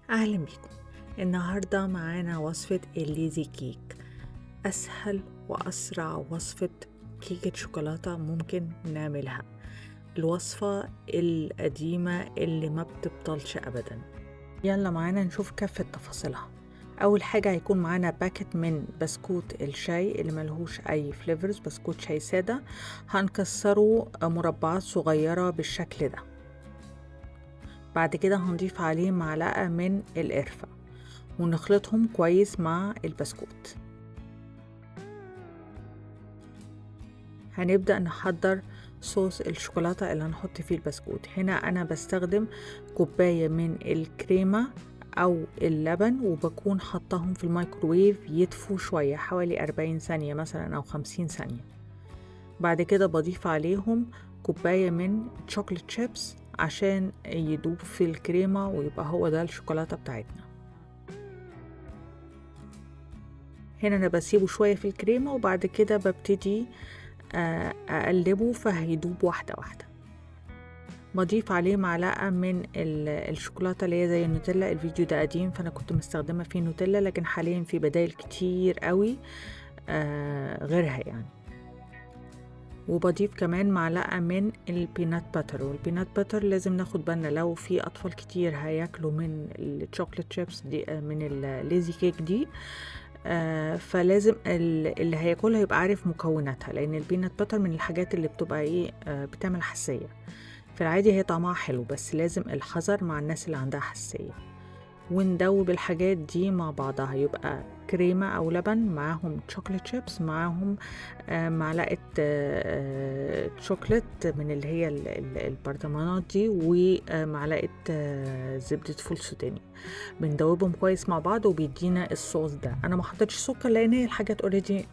أهلا بيكم. النهاردة معانا وصفة الليزي كيك، أسهل وأسرع وصفة كيكة شوكولاتة ممكن نعملها. الوصفة القديمة اللي ما بتبطلش أبدا. يلا معانا نشوف كافة تفاصيلها. أول حاجة هيكون معانا باكت من بسكوت الشاي اللي ملهوش أي فليفرز، بسكوت شاي سادة. هنكسره مربعات صغيرة بالشكل ده. بعد كده هنضيف عليه معلقة من القرفة ونخلطهم كويس مع البسكوت. هنبدأ نحضر صوص الشوكولاتة اللي هنحط فيه البسكوت. هنا أنا بستخدم كوباية من الكريمة أو اللبن، وبكون حطهم في الميكروويف يدفوا شوية، حوالي 40 ثانية مثلا أو 50 ثانية. بعد كده بضيف عليهم كوباية من شوكولات شيبس عشان يدوب في الكريمة ويبقى هو ده الشوكولاتة بتاعتنا. هنا أنا بسيبه شوية في الكريمة وبعد كده ببتدي أقلبه فهيدوب واحدة واحدة. بضيف عليه معلقة من الشوكولاتة اللي هي زي النوتيلا. الفيديو ده قديم فأنا كنت مستخدمة فيه نوتيلا، لكن حاليا في بدايل كتير قوي غيرها يعني. وبضيف كمان معلقة من البينات باتر، والبينات باتر لازم ناخد بالنا لو في أطفال كتير هياكلوا من الشوكولات شيبس دي، من الليزي كيك دي، فلازم اللي هياكلها يبقى عارف مكوناتها، لأن البينات باتر من الحاجات اللي بتبقى بتعمل حساسية. في العادي هي طعمها حلو، بس لازم الحذر مع الناس اللي عندها حساسية. وندوب الحاجات دي مع بعضها، يبقى كريمة أو لبن معاهم شوكولات شيبس معاهم معلقة شوكولات من اللي هي البرطمانات دي، ومعلقة زبدة فول سوداني. بندوبهم كويس مع بعض وبيدينا الصوص ده. أنا ما حطيتش سكر لأن هي الحاجات اوريدي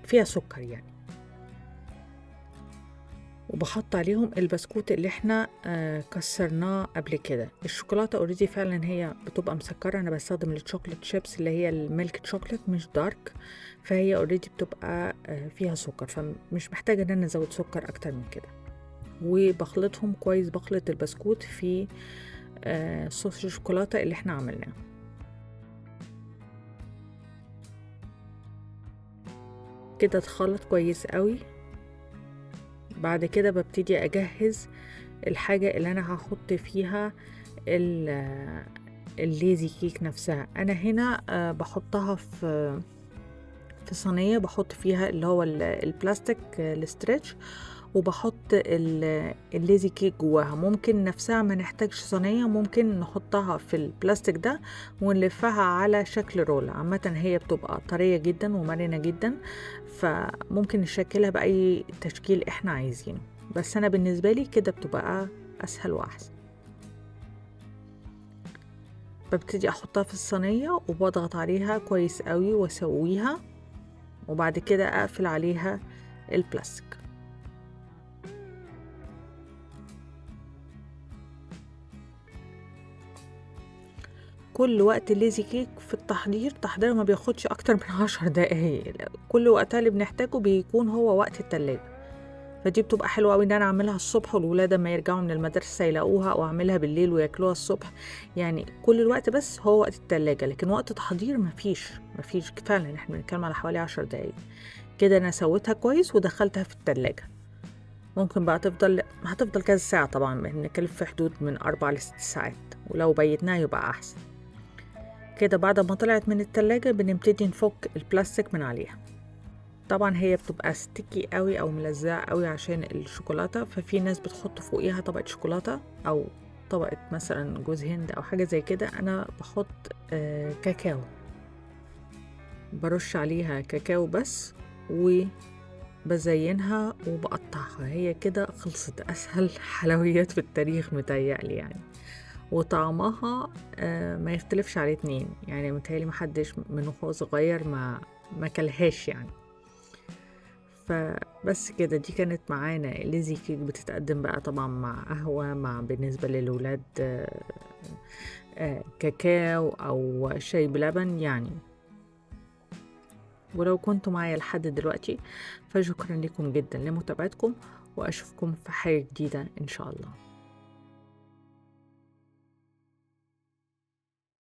فيها سكر يعني. وبحط عليهم البسكوت اللي احنا كسرناه قبل كده. الشوكولاتة اوريدي فعلا هي بتبقى مسكرة. انا بستخدم الشوكولات شيبس اللي هي الميلك شوكولات مش دارك، فهي اوريدي بتبقى فيها سكر، فمش محتاجة ان انا ازود سكر اكتر من كده. وبخلطهم كويس، بخلط البسكوت في صوص الشوكولاتة اللي احنا عملناه. كده اتخلط كويس قوي. بعد كده ببتدي اجهز الحاجة اللي انا هحط فيها الليزي كيك نفسها. انا هنا بحطها في صينية، بحط فيها اللي هو البلاستيك الستريتش، وبحط الليزي كيك جواها. ممكن نفسها ما نحتاجش صينية، ممكن نحطها في البلاستيك ده ونلفها على شكل رول. عامة هي بتبقى طرية جدا ومرنة جدا، فممكن نشكلها بأي تشكيل احنا عايزينه، بس انا بالنسبة لي كده بتبقى اسهل واحسن. ببتدي احطها في الصينية وبضغط عليها كويس قوي واسويها، وبعد كده اقفل عليها البلاستيك. كل وقت الليزي كيك في تحضيرها ما بياخدش اكتر من 10 دقايق. كل وقتها اللي بنحتاجه بيكون هو وقت التلاجة. فدي بتبقى حلوة قوي ان انا اعملها الصبح والولاد لما يرجعوا من المدرسة يلاقوها، او اعملها بالليل وياكلوها الصبح. يعني كل الوقت، بس هو وقت التلاجة، لكن وقت تحضير مفيش فعلا. احنا بنتكلم على حوالي 10 دقايق. كده انا سويتها كويس ودخلتها في التلاجة. ممكن بقى هتفضل كذا ساعة، طبعا بنتكلم في حدود من 4 ل6 ساعات، ولو بيتناها يبقى احسن. كده بعد ما طلعت من التلاجة بنبتدي نفك البلاستيك من عليها. طبعا هي بتبقى ستيكي قوي او ملزقة قوي عشان الشوكولاتة، ففي ناس بتحط فوقيها طبقة شوكولاتة او طبقة مثلا جوز هند او حاجة زي كده. انا بحط كاكاو، برش عليها كاكاو بس، وبزينها وبقطعها. هي كده خلصت. اسهل حلويات في التاريخ متهيألي يعني. وطعمها ما يختلفش عليه اتنين يعني. متهيألي محدش من وهو صغير ما كلهاش يعني. فبس كده، دي كانت معانا ليزي كيك. بتتقدم بقى طبعا مع قهوة، مع بالنسبة للولاد كاكاو أو شاي بلبن يعني. ولو كنتوا معايا لحد دلوقتي فشكرا لكم جدا لمتابعتكم، وأشوفكم في حاجة جديدة إن شاء الله.